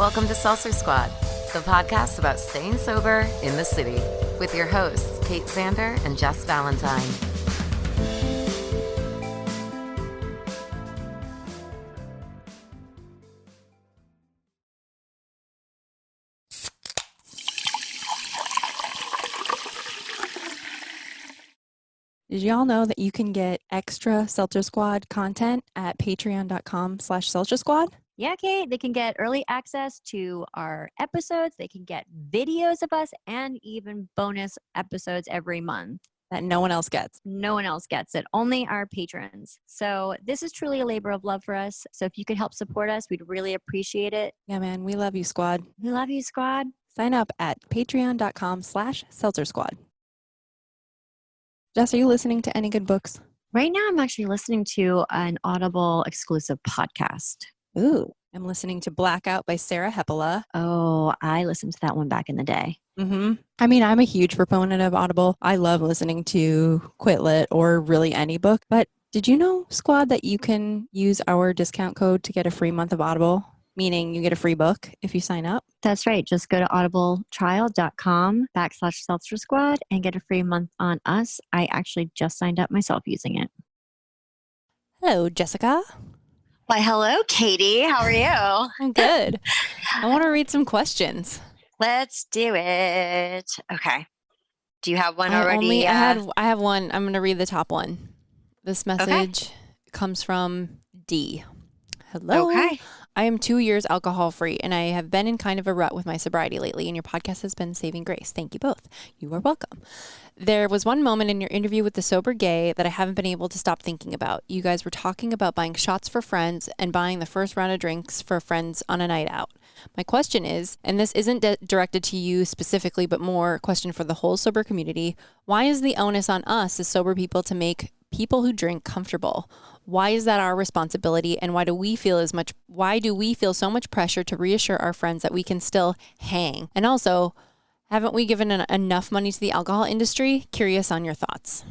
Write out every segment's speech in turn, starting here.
Welcome to Seltzer Squad, the podcast about staying sober in the city, with your hosts, Kate Sander and Jes Valentine. Did y'all know that you can get extra Seltzer Squad content at patreon.com/Seltzer Squad? Yeah, Kate, they can get early access to our episodes. They can get videos of us and even bonus episodes every month That no one else gets. No one else gets it, only our patrons. So this is truly a labor of love for us. So if you could help support us, we'd really appreciate it. Yeah, man, we love you, Squad. We love you, Squad. Sign up at patreon.com/Seltzer Squad. Jess, are you listening to any good books? Right now, I'm actually listening to an Audible exclusive podcast. Ooh, I'm listening to Blackout by Sarah Hepola. Oh, I listened to that one back in the day. I mean, I'm a huge proponent of Audible. I love listening to Quitlet or really any book. But did you know, Squad, that you can use our discount code to get a free month of Audible? Meaning you get a free book if you sign up. That's right. Just go to audibletrial.com/Seltzer Squad and get a free month on us. I actually just signed up myself using it. Hello, Jessica. Why, hello, Katie. How are you? I'm good. I want to read some questions. Let's do it. Okay. Do you have one already? I have one. I'm going to read the top one. This message comes from D. Hello. Okay. I am 2 years alcohol free and I have been in kind of a rut with my sobriety lately, and your podcast has been saving grace. Thank you both. You are welcome. There was one moment in your interview with the Sober Gay that I haven't been able to stop thinking about. You guys were talking about buying shots for friends and buying the first round of drinks for friends on a night out. My question is, and this isn't directed to you specifically, but more a question for the whole sober community, why is the onus on us as sober people to make people who drink comfortable? Why is that our responsibility, and why do we feel so much pressure to reassure our friends that we can still hang? And also, haven't we given enough money to the alcohol industry? Curious on your thoughts.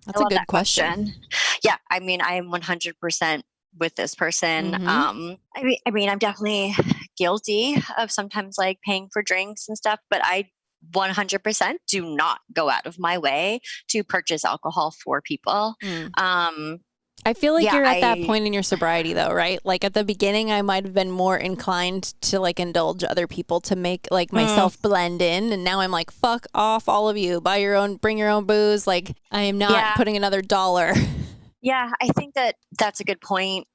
That's a good question. Yeah, I mean, I am 100% with this person. I mean, I'm definitely guilty of sometimes like paying for drinks and stuff, but I 100% do not go out of my way to purchase alcohol for people. I feel like you're at that point in your sobriety though, right? Like at the beginning, I might have been more inclined to like indulge other people to make like myself blend in. And now I'm like, fuck off all of you, bring your own booze. Like I am not putting another dollar. Yeah, I think that that's a good point.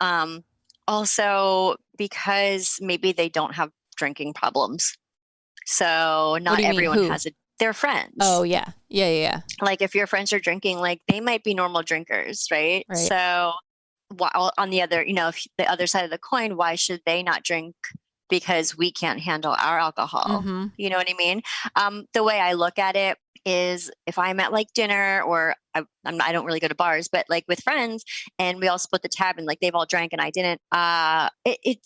Also because maybe they don't have drinking problems. So not everyone has their friends. Oh, yeah. Yeah. Like if your friends are drinking, like they might be normal drinkers, right? So while on the other, if the other side of the coin, why should they not drink because we can't handle our alcohol? You know what I mean? The way I look at it is if I'm at like dinner or I don't really go to bars, but like with friends and we all split the tab and like they've all drank and I didn't,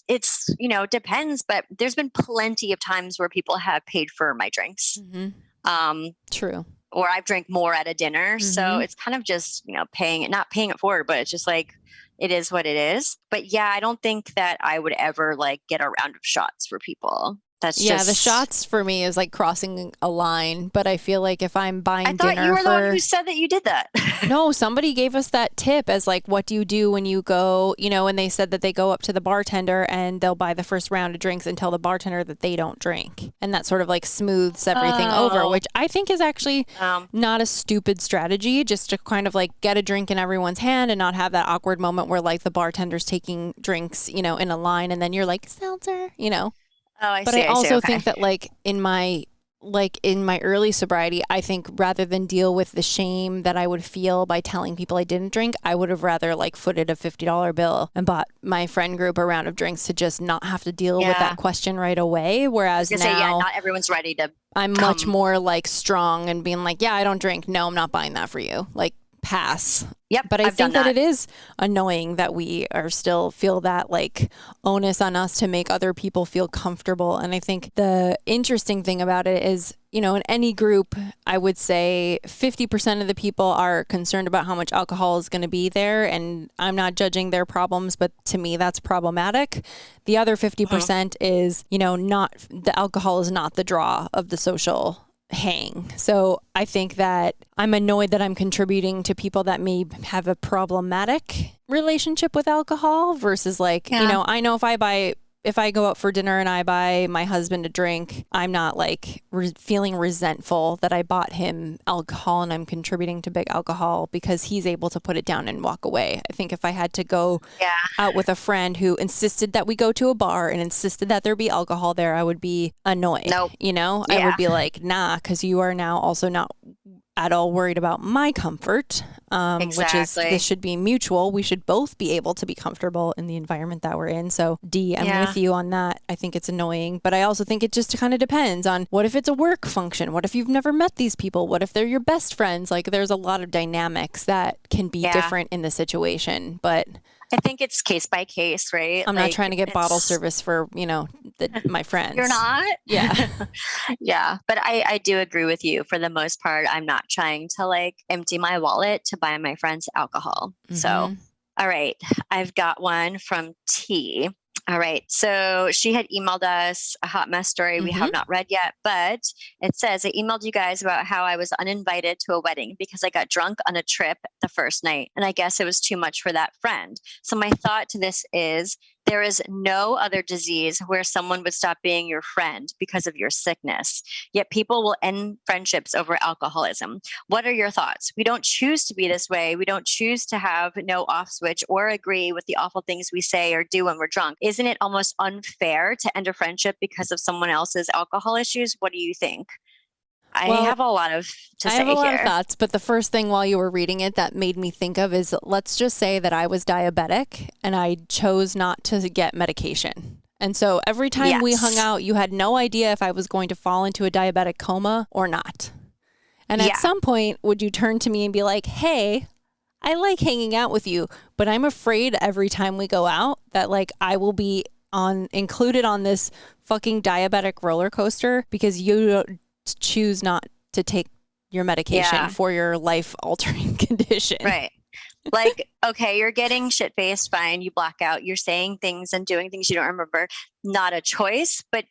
it's, depends, but there's been plenty of times where people have paid for my drinks. True. Or I've drank more at a dinner. So it's kind of just, not paying it forward, but it's just like, it is what it is. But yeah, I don't think that I would ever like get a round of shots for people. That's the shots for me is like crossing a line, but I feel like if I'm buying dinner, I thought you were the one who said that you did that. No, somebody gave us that tip as like, what do you do when you go, and they said that they go up to the bartender and they'll buy the first round of drinks and tell the bartender that they don't drink. And that sort of like smooths everything over, which I think is actually not a stupid strategy, just to kind of like get a drink in everyone's hand and not have that awkward moment where like the bartender's taking drinks, in a line and then you're like, seltzer, Oh, I see. But I also Okay. think that like in my early sobriety, I think rather than deal with the shame that I would feel by telling people I didn't drink, I would have rather like footed a $50 bill and bought my friend group a round of drinks to just not have to deal with that question right away. Whereas now, not everyone's ready to. I'm much more like strong and being like, yeah, I don't drink. No, I'm not buying that for you. Like, pass. Yep. But I I've done think that it is annoying that we are still feel that like onus on us to make other people feel comfortable. And I think the interesting thing about it is, you know, in any group, I would say 50% of the people are concerned about how much alcohol is going to be there. And I'm not judging their problems, but to me, that's problematic. The other 50% is, you know, not the alcohol is not the draw of the social hang. So I think that I'm annoyed that I'm contributing to people that may have a problematic relationship with alcohol versus like, you know, I know if I go out for dinner and I buy my husband a drink, I'm not like feeling resentful that I bought him alcohol and I'm contributing to big alcohol because he's able to put it down and walk away. I think if I had to go out with a friend who insisted that we go to a bar and insisted that there be alcohol there, I would be annoyed. Nope. You know, I would be like, nah, because you are now also not at all worried about my comfort, which is this should be mutual. We should both be able to be comfortable in the environment that we're in. So D, I'm with you on that. I think it's annoying, but I also think it just kind of depends on what if it's a work function? What if you've never met these people? What if they're your best friends? Like there's a lot of dynamics that can be different in the situation, but I think it's case by case, right? I'm not trying to get bottle service for, you know, my friends. You're not? Yeah. Yeah. But I do agree with you. For the most part, I'm not trying to like empty my wallet to buy my friends alcohol. So, all right. I've got one from T. All right. So she had emailed us a hot mess story we have not read yet, but it says, I emailed you guys about how I was uninvited to a wedding because I got drunk on a trip the first night. And I guess it was too much for that friend. So my thought to this is, there is no other disease where someone would stop being your friend because of your sickness. Yet people will end friendships over alcoholism. What are your thoughts? We don't choose to be this way. We don't choose to have no off switch or agree with the awful things we say or do when we're drunk. Isn't it almost unfair to end a friendship because of someone else's alcohol issues? What do you think? I have a lot of thoughts, but the first thing while you were reading it that made me think of is, let's just say that I was diabetic and I chose not to get medication. And so every time we hung out, you had no idea if I was going to fall into a diabetic coma or not. And at some point, would you turn to me and be like, hey, I like hanging out with you, but I'm afraid every time we go out that like I will be included on this fucking diabetic roller coaster because you choose not to take your medication for your life altering condition. Right. Like, okay, you're getting shit faced, fine. You black out. You're saying things and doing things you don't remember. Not a choice, but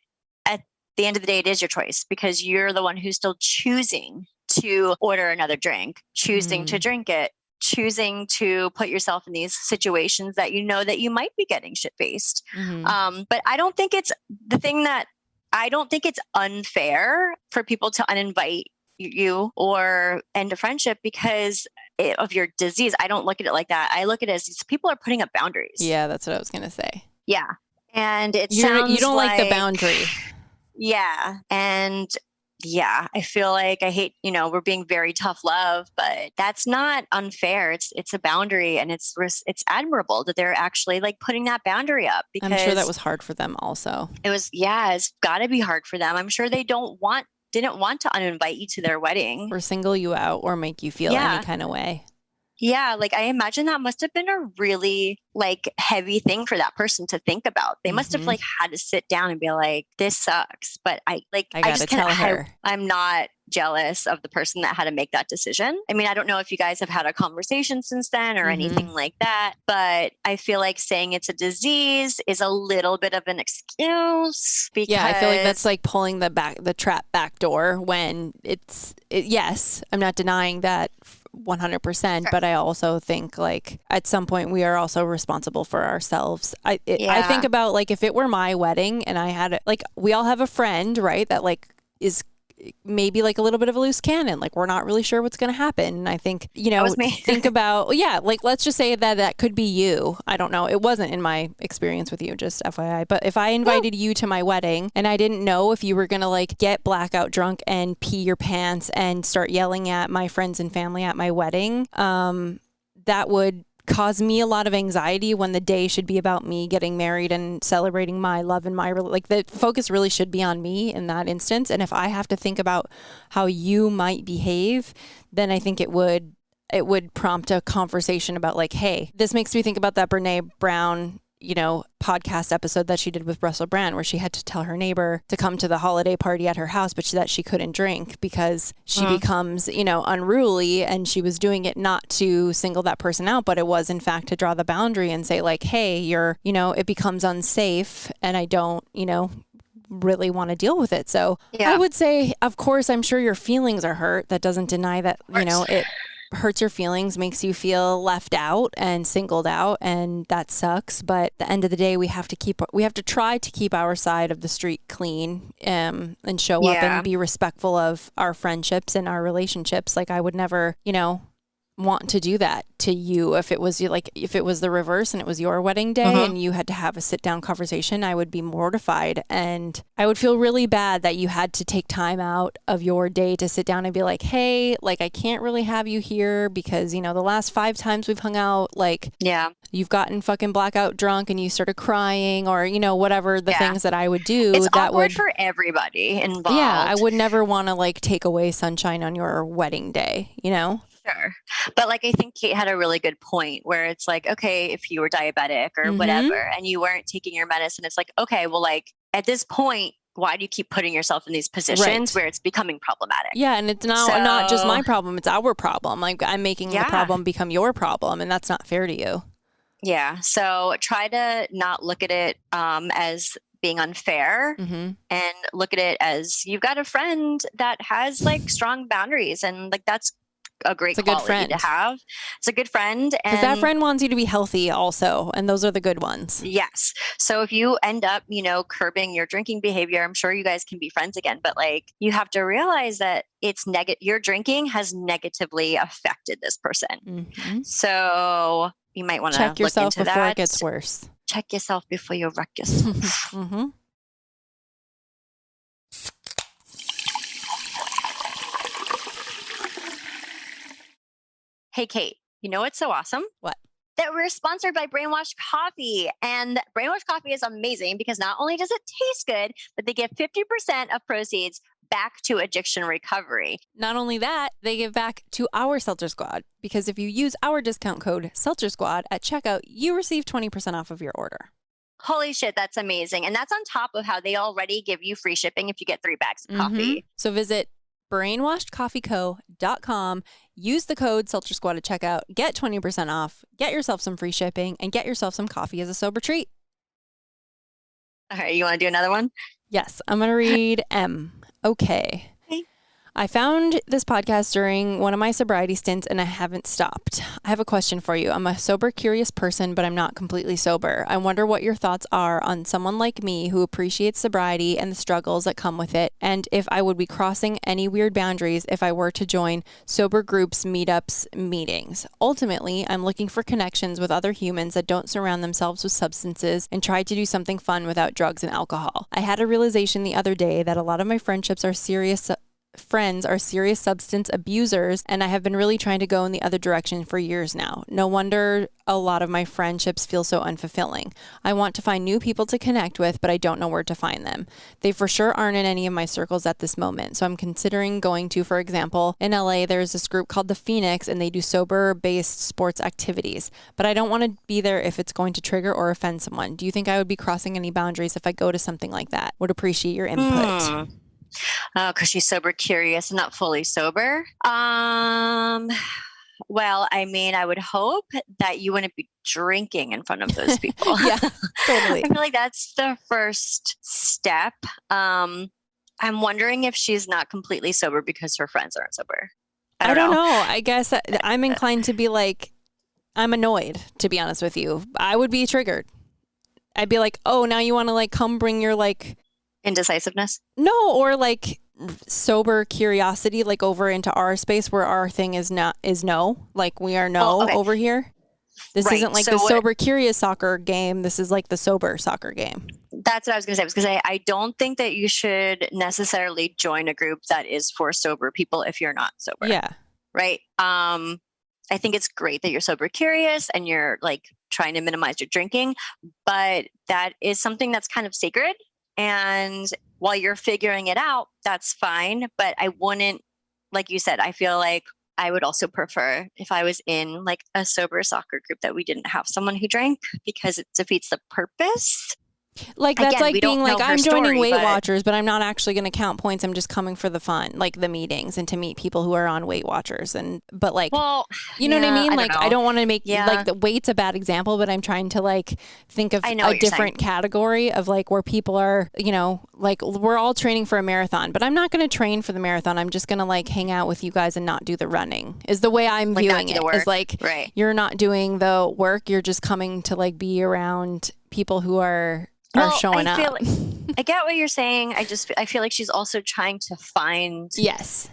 at the end of the day, it is your choice because you're the one who's still choosing to order another drink, choosing to drink it, choosing to put yourself in these situations that you know that you might be getting shit faced. But I don't think it's unfair for people to uninvite you or end a friendship because of your disease. I don't look at it like that. I look at it as these people are putting up boundaries. Yeah, that's what I was going to say. Yeah. And you don't like the boundary. Yeah. And yeah, I feel like I hate, we're being very tough love, but that's not unfair. It's a boundary, and it's admirable that they're actually like putting that boundary up, because I'm sure that was hard for them also. It's got to be hard for them. I'm sure they didn't want to uninvite you to their wedding or single you out or make you feel any kind of way. Yeah, like I imagine that must have been a really like heavy thing for that person to think about. They must have like had to sit down and be like, this sucks. But I just tell her I'm not jealous of the person that had to make that decision. I mean, I don't know if you guys have had a conversation since then or anything like that, but I feel like saying it's a disease is a little bit of an excuse. Because I feel like that's like pulling the trap back door when yes, I'm not denying that 100%, but I also think like at some point we are also responsible for ourselves. I think about like if it were my wedding and I had like, we all have a friend, right, that like is maybe like a little bit of a loose cannon, like we're not really sure what's going to happen. And I think, that was me. Think about, like let's just say that could be you. I don't know. It wasn't in my experience with you, just FYI. But if I invited you to my wedding and I didn't know if you were going to like get blackout drunk and pee your pants and start yelling at my friends and family at my wedding, that would cause me a lot of anxiety when the day should be about me getting married and celebrating my love and like the focus really should be on me in that instance. And if I have to think about how you might behave, then I think it would it would prompt a conversation about like, hey, this makes me think about that Brene Brown, podcast episode that she did with Russell Brand, where she had to tell her neighbor to come to the holiday party at her house, but that she couldn't drink because she becomes, unruly. And she was doing it not to single that person out, but it was in fact to draw the boundary and say like, hey, it becomes unsafe and I don't, really want to deal with it. So I would say, of course, I'm sure your feelings are hurt. That doesn't deny that, it hurts your feelings, makes you feel left out and singled out, and that sucks. But at the end of the day, we have to try to keep our side of the street clean, and show up and be respectful of our friendships and our relationships. Like I would never, want to do that to you. If it was the reverse and it was your wedding day and you had to have a sit down conversation, I would be mortified and I would feel really bad that you had to take time out of your day to sit down and be like, hey, like I can't really have you here because, the last 5 times we've hung out, like you've gotten fucking blackout drunk and you started crying or, whatever the things that I would do. It's that awkward would for everybody involved. Yeah, I would never want to like take away sunshine on your wedding day, Sure. But like, I think Kate had a really good point where it's like, okay, if you were diabetic or whatever, and you weren't taking your medicine, it's like, okay, well, like at this point, why do you keep putting yourself in these positions where it's becoming problematic? Yeah. And it's not just my problem. It's our problem. Like I'm making the problem become your problem. And that's not fair to you. Yeah. So try to not look at it as being unfair and look at it as you've got a friend that has like strong boundaries and like that's a great quality to have. It's a good friend. Because that friend wants you to be healthy also. And those are the good ones. Yes. So if you end up, curbing your drinking behavior, I'm sure you guys can be friends again. But like, you have to realize that it's your drinking has negatively affected this person. So you might want to check yourself look into before that. It gets worse. Check yourself before you wreck yourself. Hey, Kate, you know what's so awesome? What? That we're sponsored by Brainwashed Coffee. And Brainwashed Coffee is amazing because not only does it taste good, but they give 50% of proceeds back to addiction recovery. Not only that, they give back to our Seltzer Squad because if you use our discount code Seltzer Squad at checkout, you receive 20% off of your order. Holy shit, that's amazing. And that's on top of how they already give you free shipping if you get 3 bags of coffee. So visit brainwashedcoffeeco.com. Use the code Seltzer Squad at checkout. Get 20% off. Get yourself some free shipping and get yourself some coffee as a sober treat. All right, you want to do another one? Yes, I'm going to read M. Okay. I found this podcast during one of my sobriety stints and I haven't stopped. I have a question for you. I'm a sober, curious person, but I'm not completely sober. I wonder what your thoughts are on someone like me who appreciates sobriety and the struggles that come with it, and if I would be crossing any weird boundaries if I were to join sober groups, meetups, meetings. Ultimately, I'm looking for connections with other humans that don't surround themselves with substances and try to do something fun without drugs and alcohol. I had a realization the other day that a lot of my friends are serious substance abusers, and I have been really trying to go in the other direction for years now. No wonder a lot of my friendships feel so unfulfilling. I want to find new people to connect with, but I don't know where to find them. They for sure aren't in any of my circles at this moment, so I'm considering going to, for example, in LA, there's this group called the Phoenix, and they do sober-based sports activities, but I don't want to be there if it's going to trigger or offend someone. Do you think I would be crossing any boundaries if I go to something like that? Would appreciate your input. Oh, because she's sober curious and not fully sober. Well, I mean, I would hope that you wouldn't be drinking in front of those people. Yeah, totally. I feel like that's the first step. I'm wondering if she's not completely sober because her friends aren't sober. I don't know. I guess I'm inclined to be like, I'm annoyed, to be honest with you. I would be triggered. I'd be like, oh, now you want to like come bring your like indecisiveness? No, or like sober curiosity, like over into our space where our thing is no, like we are over here. This isn't like the sober curious soccer game. This is like the sober soccer game. That's what I was going to say. I was going to say, I don't think that you should necessarily join a group that is for sober people if you're not sober. Yeah. Right. I think it's great that you're sober curious and you're like trying to minimize your drinking, but that is something that's kind of sacred. And while you're figuring it out, that's fine. But I wouldn't, like you said, I feel like I would also prefer if I was in like a sober soccer group that we didn't have someone who drank, because it defeats the purpose. Like that's Again, like we don't being like, know her I'm joining story, Weight but- Watchers, but I'm not actually going to count points. I'm just coming for the fun, like the meetings and to meet people who are on Weight Watchers. But like, Well, you know what I mean? Like, I don't want to make Yeah. like the weight's a bad example, but I'm trying to like think of I know a what you're different category of like where people are, you know, like we're all training for a marathon, but I'm not going to train for the marathon. I'm just going to like hang out with you guys and not do the running is the way I'm Like, not viewing do it. the work. Is like, Right. you're not doing the work. You're just coming to like be around people who are showing I up. feel like, I get what you're saying. I feel like she's also trying to find Yes.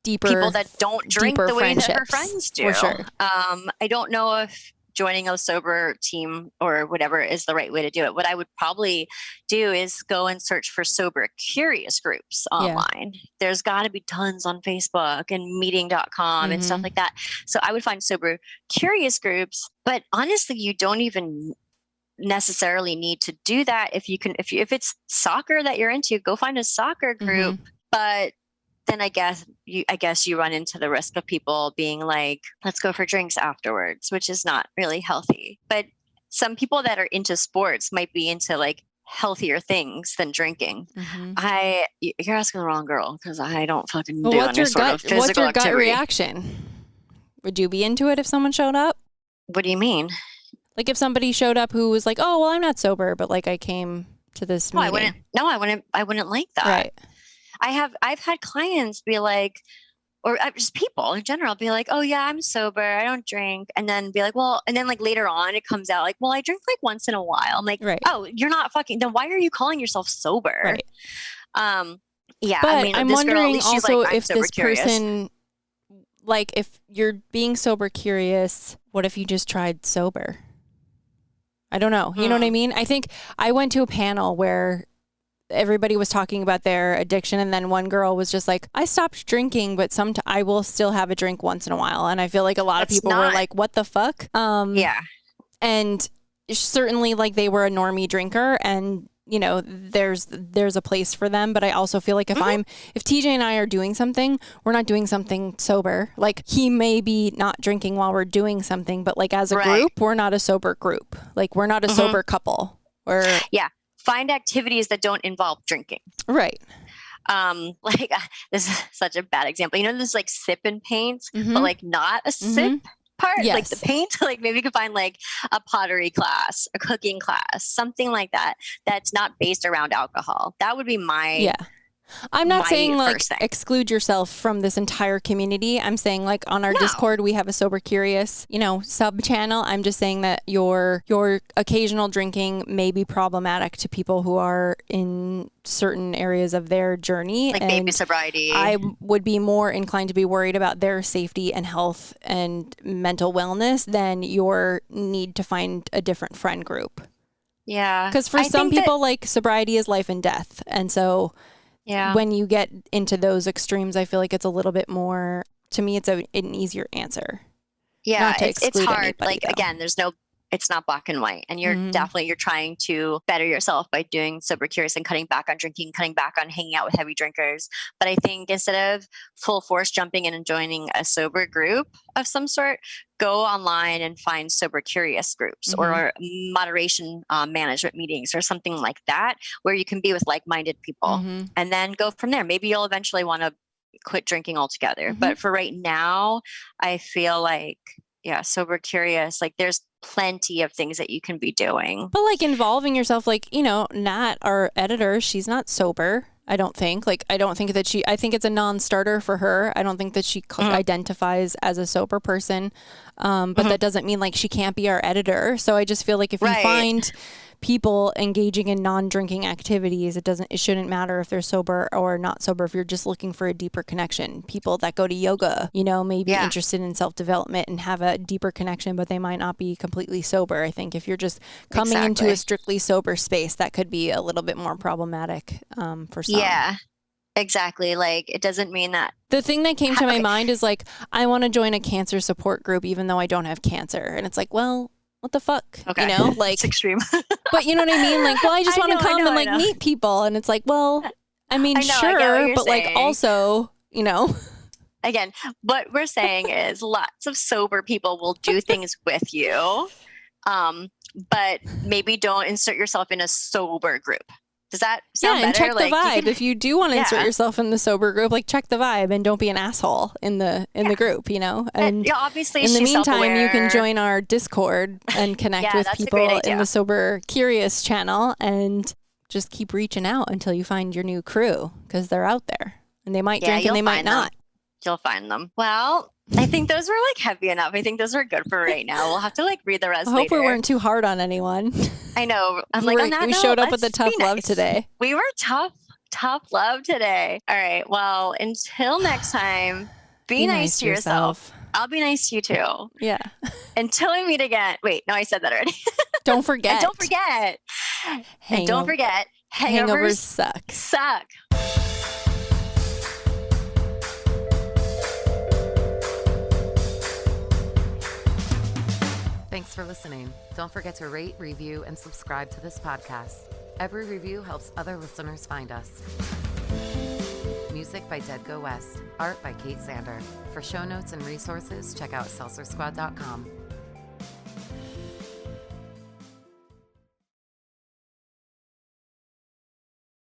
Deeper people that don't drink deeper the way that her friendships, friends do. for sure. I don't know if joining a sober team or whatever is the right way to do it. What I would probably do is go and search for sober curious groups online. There's got to be tons on Facebook and meeting.com and stuff like that. So I would find sober curious groups, but honestly, you don't even necessarily need to do that. If it's soccer that you're into, go find a soccer group. But then I guess you run into the risk of people being like, let's go for drinks afterwards, which is not really healthy. But some people that are into sports might be into like healthier things than drinking. You're asking the wrong girl, because I don't fucking do any sort of physical what's your gut activity. reaction? Would you be into it if someone showed up? What do you mean? Like if somebody showed up who was like, oh, well, I'm not sober, but like I came to this meeting. I wouldn't like that. Right. I've had clients be like, or just people in general be like, oh yeah, I'm sober, I don't drink. And then be like, well, and then like later on it comes out like, well, I drink like once in a while. I'm like, right. Oh, you're not fucking, then why are you calling yourself sober? Right. Yeah. But I mean, I'm this wondering girl, at least she's also like, I'm if sober this curious. person, like if you're being sober curious, what if you just tried sober? I don't know. You know what I mean? I think I went to a panel where everybody was talking about their addiction, and then one girl was just like, I stopped drinking, but I will still have a drink once in a while. And I feel like a lot of people were like, what the fuck? Yeah. And certainly like they were a normie drinker, and you know, there's a place for them. But I also feel like if TJ and I are doing something, we're not doing something sober. Like he may be not drinking while we're doing something, but like as a group, we're not a sober group. Like we're not a sober couple. Find activities that don't involve drinking. Right. Like this is such a bad example. You know, this like sip and paint, but like not a sip part, like the paint. Like maybe you could find like a pottery class, a cooking class, something like that. That's not based around alcohol. That would be my I'm not saying like thing. exclude yourself from this entire community. I'm saying like on our Discord, we have a sober curious, sub channel. I'm just saying that your occasional drinking may be problematic to people who are in certain areas of their journey. Like baby sobriety. I would be more inclined to be worried about their safety and health and mental wellness than your need to find a different friend group. Yeah. Because for some people, like sobriety is life and death. And so when you get into those extremes, I feel like it's a little bit more, to me, it's an easier answer. Yeah, it's hard. Anybody, like, again, it's not black and white. And you're you're trying to better yourself by doing sober curious and cutting back on drinking, cutting back on hanging out with heavy drinkers. But I think instead of full force jumping in and joining a sober group of some sort, go online and find sober curious groups or moderation management meetings or something like that, where you can be with like-minded people and then go from there. Maybe you'll eventually want to quit drinking altogether. But for right now, I feel like, sober curious, like there's plenty of things that you can be doing. But like involving yourself, like, Nat, our editor, she's not sober. I don't think. Like, I don't think that I think it's a non-starter for her. I don't think that she identifies as a sober person. But that doesn't mean like she can't be our editor. So I just feel like if you find people engaging in non-drinking activities, it shouldn't matter if they're sober or not sober. If you're just looking for a deeper connection, people that go to yoga, may be interested in self-development and have a deeper connection, but they might not be completely sober. I think if you're just coming into a strictly sober space, that could be a little bit more problematic for some. Yeah. Exactly. Like, it doesn't mean that. The thing that came to my mind is like, I want to join a cancer support group, even though I don't have cancer. And it's like, well, what the fuck? Okay. Like it's extreme. But you know what I mean? Like, well, I just want to come and like meet people. And it's like, well, I mean, sure, but like also, again, what we're saying is lots of sober people will do things with you, but maybe don't insert yourself in a sober group. Does that sound better? And check like, the vibe. If you do want to insert yourself in the sober group, like check the vibe and don't be an asshole in the group, you know? And obviously in the meantime, self-aware. you can join our Discord and connect with people in the Sober Curious channel and just keep reaching out until you find your new crew, because they're out there and they might drink and they might not. You'll find them. Well, I think those were like heavy enough. I think those are good for right now. We'll have to like read the rest later. I hope we weren't too hard on anyone. I know. I'm like, on that we note, showed up with the tough love today. We were tough love today. All right. Well, until next time, be nice to yourself. I'll be nice to you too. Yeah. Until we meet again. Wait, no, I said that already. Don't forget. And don't forget. And don't forget. Hangovers suck. Thanks for listening. Don't forget to rate, review, and subscribe to this podcast. Every review helps other listeners find us. Music by Dead Go West. Art by Kate Sander. For show notes and resources, check out seltzersquad.com.